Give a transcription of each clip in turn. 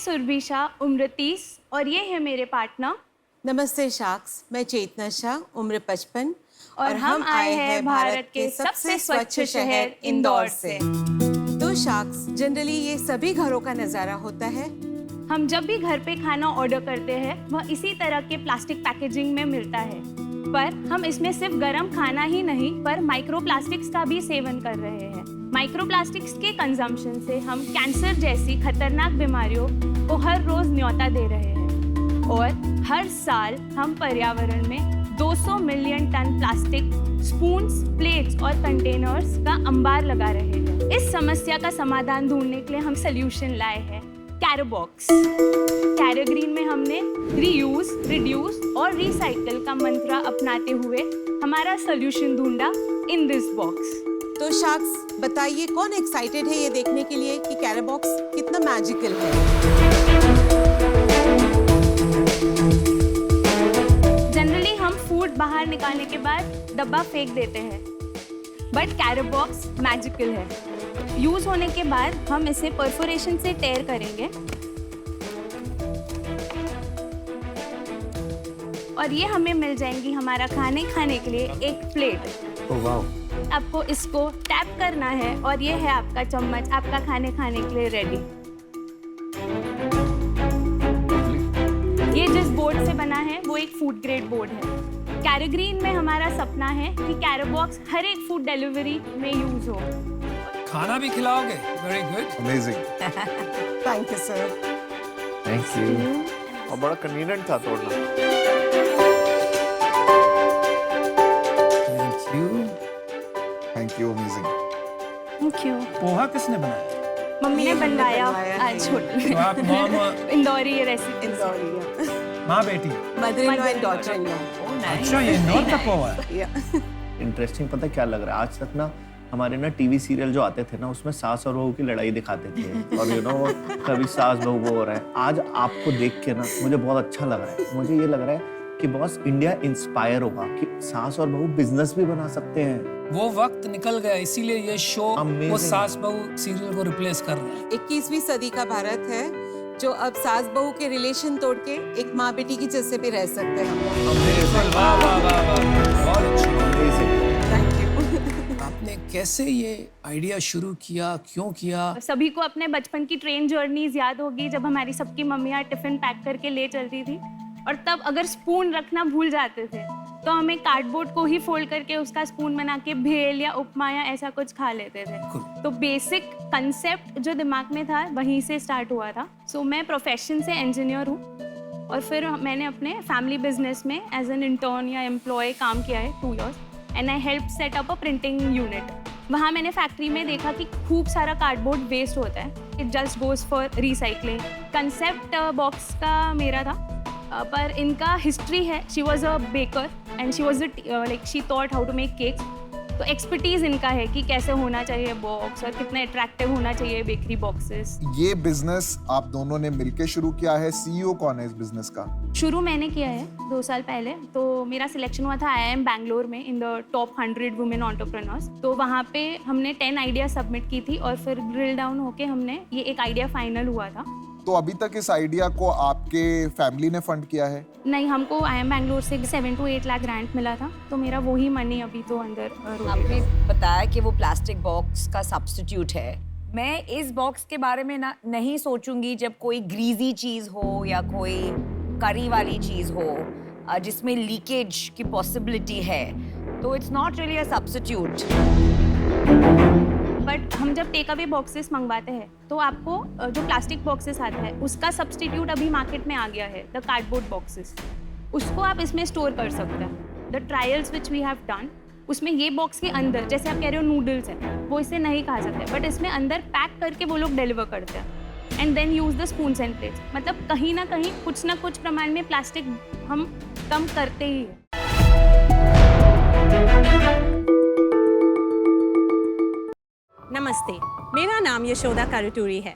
सुरभि शाह, उम्र 30 और ये है मेरे पार्टनर। नमस्ते शाक्स, मैं चेतना शाह, उम्र 55 और हम आए हैं भारत के सबसे स्वच्छ शहर इंदौर से। तो शाक्स, जनरली ये सभी घरों का नज़ारा होता है। हम जब भी घर पे खाना ऑर्डर करते हैं वह इसी तरह के प्लास्टिक पैकेजिंग में मिलता है, पर हम इसमें सिर्फ गर्म खाना ही नहीं पर माइक्रोप्लास्टिक्स का भी सेवन कर रहे हैं। माइक्रोप्लास्टिक्स के कंजम्पशन से हम कैंसर जैसी खतरनाक बीमारियों को हर रोज न्योता दे रहे हैं और हर साल हम पर्यावरण में 200 million ton plastic spoons, plates और कंटेनर्स का अंबार लगा रहे हैं। इस समस्या का समाधान ढूंढने के लिए हम सोल्यूशन लाए हैं कैरोबॉक्स। कैरोग्रीन में हमने रीयूज, रिड्यूस और रिसाइकल का मंत्र अपनाते हुए हमारा सोल्यूशन ढूंढा इन दिस बॉक्स। तो शाक्स, बताइए कौन एक्साइटेड है ये देखने के लिए कि कैरोबॉक्स कितना मैजिकल है? जनरली हम फूड बाहर निकालने के बाद डब्बा फेंक देते हैं, बट कैरोबॉक्स मैजिकल है। यूज होने के बाद हम इसे परफोरेशन से टेयर करेंगे और ये हमें मिल जाएंगी हमारा खाने के लिए एक प्लेट। Oh wow! आपको इसको टैप करना है और ये है आपका चम्मच, आपका खाने के लिए रेडी। ये जिस बोर्ड से बना है वो एक फूड ग्रेड बोर्ड है। कैरोग्रीन में हमारा सपना है कि कैरोबॉक्स हर एक फूड डिलीवरी में यूज हो। खाना भी खिलाओगे? Very good, amazing. Thank you sir. Thank you. और बड़ा कन्वीनियंट था तोड़ना। Thank you. Thank you, amazing. Thank you. Poha किसने बनाया? मम्मी ने बनवाया आज तो होटल आप मॉम इंदौरी ये रेसिपी। माँ बेटी? Mother in law and daughter in law. अच्छा, ये इंदौर का पोहा है। इंटरेस्टिंग पता क्या लग रहा है, आज तक ना हमारे ना टीवी सीरियल जो आते थे ना उसमें सास और बहू की लड़ाई दिखाते थे और कभी सास बहू वो हो रहा है। आज आपको देख के ना मुझे बहुत अच्छा लग रहा है। मुझे ये लग रहा है कि बॉस इंडिया इंस्पायर होगा कि सास और बहू बिजनेस भी बना सकते हैं। वो वक्त निकल गया, इसीलिए ये शो Amazing. वो सास बहू सीरियल को रिप्लेस कर रहा है। 21वीं सदी का भारत है जो अब सास बहू के रिलेशन तोड़ के एक माँ बेटी की जैसे भी रह सकते हैं। वाह वाह वाह वाह, बहुत अच्छा। Thank you. आपने कैसे ये आइडिया शुरू किया, क्यों किया? सभी को अपने बचपन की ट्रेन जर्नीज याद होगी जब हमारी सबकी मम्मियाँ टिफिन पैक करके ले चलती थी और तब अगर स्पून रखना भूल जाते थे तो हमें कार्डबोर्ड को ही फोल्ड करके उसका स्पून बना के भेल या उपमा या ऐसा कुछ खा लेते थे। तो बेसिक कंसेप्ट जो दिमाग में था वहीं से स्टार्ट हुआ था। सो मैं प्रोफेशन से इंजीनियर हूँ और फिर मैंने अपने फैमिली बिजनेस में एज एन इंटर्न या एम्प्लॉय काम किया है 2 years and I help set up a printing unit. वहाँ मैंने फैक्ट्री में देखा कि खूब सारा कार्डबोर्ड वेस्ट होता है, it just goes for recycling. Concept box का मेरा था, पर इनका हिस्ट्री है। She was a baker and she was like she thought how to make cakes. तो एक्सपर्टीज इनका है कि कैसे होना चाहिए बॉक्स और कितना अट्रैक्टिव होना चाहिए बेकरी बॉक्सेस। ये बिजनेस आप दोनों ने मिलके शुरू किया है। सीईओ कौन है इस बिजनेस का? शुरू मैंने किया है 2 साल पहले। तो मेरा सिलेक्शन हुआ था IIM बैंगलोर में in the top 100 women entrepreneurs. तो वहाँ पे हमने 10 आइडिया सबमिट की थी और फिर ड्रिल डाउन होके हमने ये एक आइडिया फाइनल हुआ था। तो अभी तक इस आइडिया को आपके फैमिली ने फंड किया है? नहीं, हमको IIM बैंगलोर से 7 to 8 लाख ग्रांट मिला था, तो मेरा वही मनी अभी तो अंदर आपने बताया कि वो प्लास्टिक बॉक्स का सब्स्टिट्यूट है। मैं इस बॉक्स के बारे में ना नहीं सोचूंगी जब कोई ग्रीजी चीज हो या कोई करी वाली चीज हो जिसमें लीकेज की पॉसिबिलिटी है, तो it's not really a substitute. But हम जब टेक अवे बॉक्सेस मंगवाते हैं तो आपको जो प्लास्टिक बॉक्सेस आता है उसका सब्स्टिट्यूट अभी मार्केट में आ गया है, द कार्डबोर्ड बॉक्सेस। उसको आप इसमें स्टोर कर सकते हैं। The trials which we have done, उसमें ये बॉक्स के अंदर, जैसे आप कह रहे हो नूडल्स है, वो इसे नहीं खा सकते, बट इसमें अंदर पैक करके वो लोग डिलीवर करते हैं and then use the spoons and plates. मतलब कहीं ना कहीं कुछ ना कुछ प्रमाण में प्लास्टिक हम कम करते ही हैं। नमस्ते, मेरा नाम यशोदा कारुटूरी है।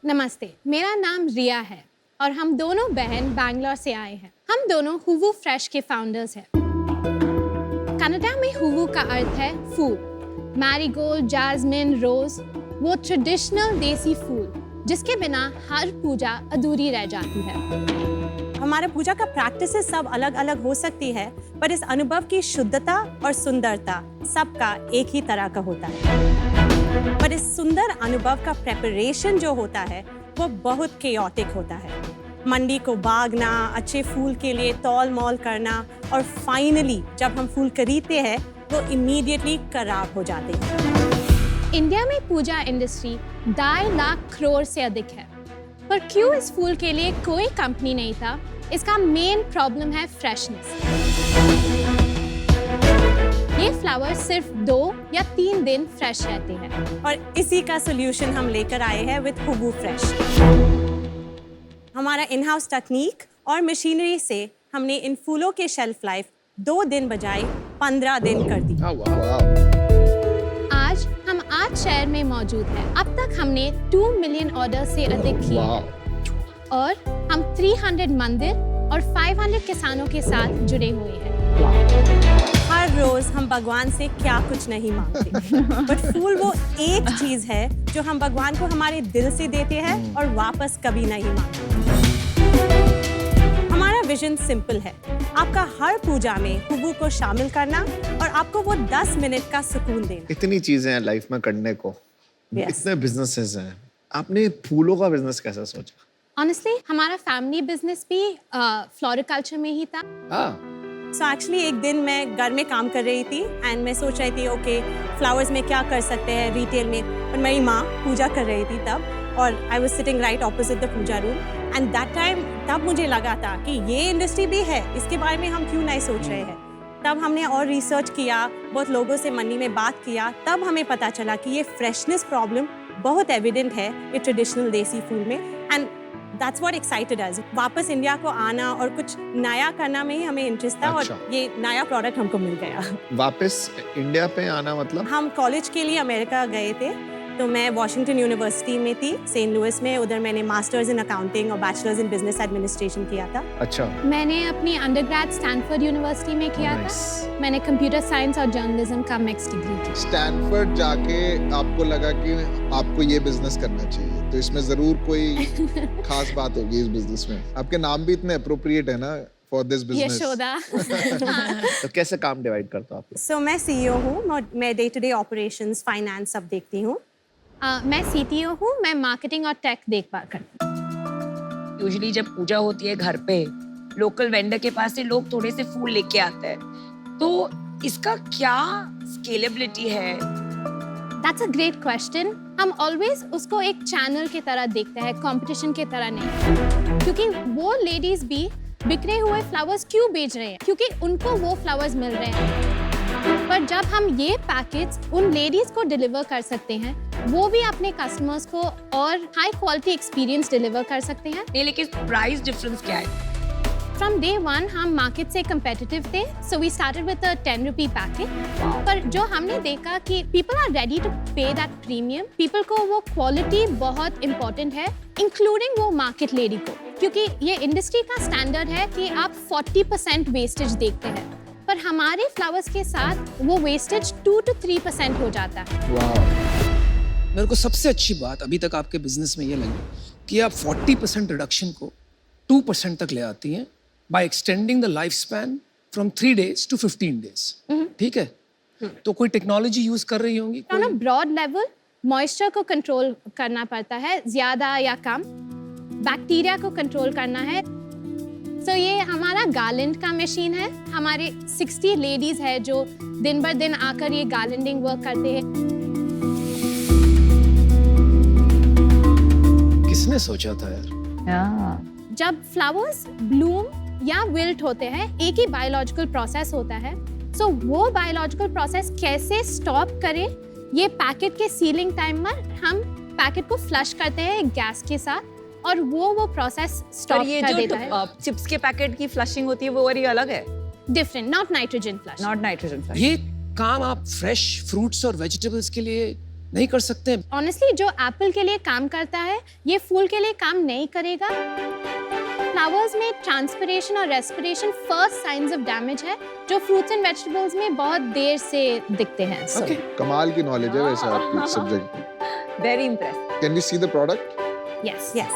नमस्ते, मेरा नाम रिया है और हम दोनों बहन बैंगलोर से आए हैं। हम दोनों हुवू फ्रेश के फाउंडर्स हैं। कनाडा में हुवू का अर्थ है फूल। मैरीगोल्ड, जैस्मिन, रोज, वो ट्रेडिशनल देसी फूल जिसके बिना हर पूजा अधूरी रह जाती है। हमारा पूजा का प्रैक्टिसेस सब अलग अलग हो सकती है, पर इस अनुभव की शुद्धता और सुंदरता सबका एक ही तरह का होता है। पर इस सुंदर अनुभव का प्रेपरेशन जो होता है वो बहुत केओटिक होता है। मंडी को भागना, अच्छे फूल के लिए तौल मौल करना और फाइनली जब हम फूल खरीदते हैं वो इमीडिएटली खराब हो जाते हैं। इंडिया में पूजा इंडस्ट्री 2.5 लाख करोड़ से अधिक है, पर क्यों इस फूल के लिए कोई कंपनी नहीं था? इसका मेन प्रॉब्लम है फ्रेशनेस। ये फ्लावर सिर्फ 2 या 3 दिन फ्रेश रहते हैं और इसी का सोल्यूशन हम लेकर आए हैं विद हुवू फ्रेश। हमारा इन हाउस तकनीक और मशीनरी से हमने इन फूलों के शेल्फ लाइफ 2 दिन बजाय 15 दिन कर दी। आज हम 8 शहर में मौजूद हैं। अब तक हमने 2 मिलियन ऑर्डर से अधिक किए और हम 300 मंदिर और 500 किसानों के साथ जुड़े हुए हैं। हर रोज हम भगवान से क्या कुछ नहीं मांगते, बट फूल वो एक चीज है जो हम भगवान को हमारे दिल से देते हैं और वापस कभी नहीं मांगते। हमारा विजन सिंपल है, आपका हर पूजा में हुवू को शामिल करना और आपको वो 10 मिनट का सुकून देना। इतनी चीजें हैं लाइफ में करने को, इतने बिजनेसेस हैं, आपने फूलों का बिजनेस कैसे सोचा? ऑनेस्टली हमारा फैमिली बिजनेस भी फ्लोरिकल्चर में ही था। सो एक्चुअली एक दिन मैं घर में काम कर रही थी एंड मैं सोच रही थी ओके फ्लावर्स में क्या कर सकते हैं रिटेल में, और मेरी माँ पूजा कर रही थी तब, और I was sitting right opposite the puja room and that time तब मुझे लगा था कि ये इंडस्ट्री भी है, इसके बारे में हम क्यों नहीं सोच रहे हैं। तब हमने और रिसर्च किया, बहुत लोगों से मंडी में बात किया, तब हमें पता चला कि ये फ्रेशनेस प्रॉब्लम बहुत एविडेंट है ये ट्रेडिशनल देसी फूल में, एंड दैट्स व्हाट एक्साइटेड अस। वापस इंडिया को आना और कुछ नया करना में ही हमें इंटरेस्ट था। अच्छा। और ये नया प्रोडक्ट हमको मिल गया। वापस इंडिया पे आना मतलब? हम कॉलेज के लिए अमेरिका गए थे, तो मैं वॉशिंगटन यूनिवर्सिटी में थी सेंट लुइस में, उधर मैंने मास्टर्स इन अकाउंटिंग और बैचलर्स इन बिजनेस एडमिनिस्ट्रेशन किया था। अच्छा। मैंने अपनी अंडरग्रेड स्टैनफोर्ड यूनिवर्सिटी में किया था। मैंने कंप्यूटर साइंस और जर्नलिज्म का मिक्स डिग्री की। स्टैनफोर्ड जाके आपको लगा कि आपको ये बिजनेस करना चाहिए, तो इसमें जरूर कोई खास बात होगी इस बिजनेस में। आपके नाम भी इतने अप्रोप्रिएट है ना फॉर दिस बिजनेस। यशोदा। तो कैसे काम डिवाइड करते हो आप? सो मैं सीईओ हूँ, मैं day to day operations, finance सब देखती हूँ। मैं सीटीओ हूँ, मैं मार्केटिंग और टेक देखभाल करती हूँ। यूजुअली जब पूजा होती है घर पे, लोकल वेंडर के पास से लोग थोड़े से फूल लेके आते हैं, तो इसका क्या स्केलेबिलिटी है? That's a great question. हम ऑलवेज उसको एक चैनल की तरह देखते हैं, कंपटीशन की तरह नहीं, क्योंकि वो लेडीज भी बिखरे हुए फ्लावर्स क्यों बेच रहे हैं? क्योंकि उनको वो फ्लावर्स मिल रहे हैं। पर जब हम ये पैकेज उन लेडीज को डिलीवर कर सकते हैं, वो भी अपने कस्टमर्स को और हाई क्वालिटी एक्सपीरियंस डिलीवर कर सकते हैं। नहीं, लेकिन प्राइस डिफरेंस क्या है? From day one हम मार्केट से competitive थे, so we started with a 10 rupee packet. पर जो हमने देखा कि people are ready to pay that premium, people को वो quality बहुत important है, including वो market lady को, क्योंकि ये इंडस्ट्री का स्टैंडर्ड है कि आप 40% वेस्टेज देखते हैं, पर हमारे फ्लावर्स के साथ वो वेस्टेज 2 to 3% हो जाता है। मेरे को सबसे अच्छी बात अभी तक आपके बिजनेस में ये लगी कि आप 40% रिडक्शन को 2% तक ले आती हैं by extending the lifespan from 3 days to 15 days. ठीक है? तो कोई टेक्नोलॉजी यूज कर रही होंगी? On a broad level, moisture को कंट्रोल करना पड़ता है, ज्यादा या कम, बैक्टीरिया को कंट्रोल करना है। So ये हमारा गार्लैंड का मशीन है। हमारे 60 लेडीज है जो दिन भर दिन आकर ये गार्लैंडिंग वर्क करते हैं। किसने सोचा था यार? जब फ्लावर्स ब्लूम या विल्ट होते हैं, एक ही बायोलॉजिकल प्रोसेस होता है। सो वो बायोलॉजिकल प्रोसेस कैसे स्टॉप करे, ये पैकेट के सीलिंग टाइम में हम पैकेट को फ्लश करते हैं गैस के साथ और वो प्रोसेस स्टॉप कर देता है। चिप्स के पैकेट की फ्लशिंग होती है वो वाली अलग है? Different, not nitrogen flush. Not nitrogen flush. ये काम आप फ्रेश फ्रूट्स और वेजिटेबल्स के लिए नहीं कर सकते? ऑनेस्टली जो एप्पल के लिए काम करता है, ये फूल के लिए काम नहीं करेगा। फ्लावर्स में ट्रांसपिरेशन और respiration first science of damage है, जो फ्रूट्स एंड वेजिटेबल्स में बहुत देर से दिखते हैं। कमाल की नॉलेज है वैसे आपकी सब्जेक्ट की। Very impressive. Can we see the product? Yes. Yes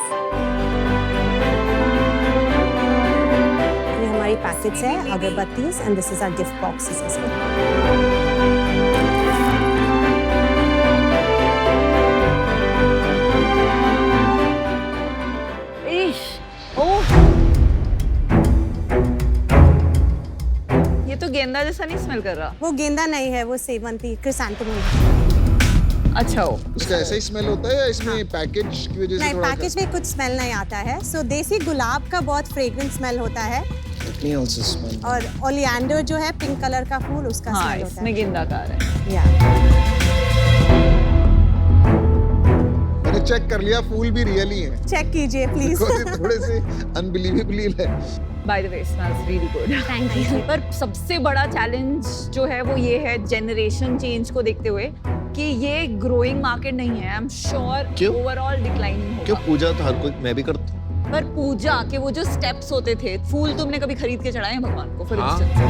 ये हमारी पैकेट्स है agarbattis and this is our gift boxes as well. ये तो गेंदा जैसा नहीं स्मेल कर रहा। वो गेंदा नहीं है, वो सेवंती क्रिसैंथेमम। अच्छा हो उसका ऐसा ही स्मेल होता है या इसमें पैकेज की वजह से नहीं, थोड़ा पैकेज में कुछ स्मेल नहीं आता है। सो देसी गुलाब का बहुत फ्रेग्रेंट स्मेल होता है Let me also smell. और ओलिएंडर जो है पिंक कलर का फूल उसका हाँ स्मेल होता इसमें है। गेंदा का आ रहा है। या मैंने चेक कर लिया, फूल भी रियल ही है। चेक कीजिए प्लीज। थोड़े से अनबिलीवेबली है। By the way smells really good. Thank you. पर सबसे बड़ा चैलेंज जो है वो ये है जनरेशन चेंज को देखते हुए कि ये ग्रोइंग मार्केट नहीं है। आई एम श्योर क्यों? ओवरऑल डिक्लाइनिंग क्यों? होगा। पूजा तो हर कोई, मैं भी करता हूँ। पर पूजा के वो जो स्टेप्स होते थे, फूल तुमने कभी खरीद के चढ़ाए हैं भगवान को? फॉर हाँ। इंस्टेंस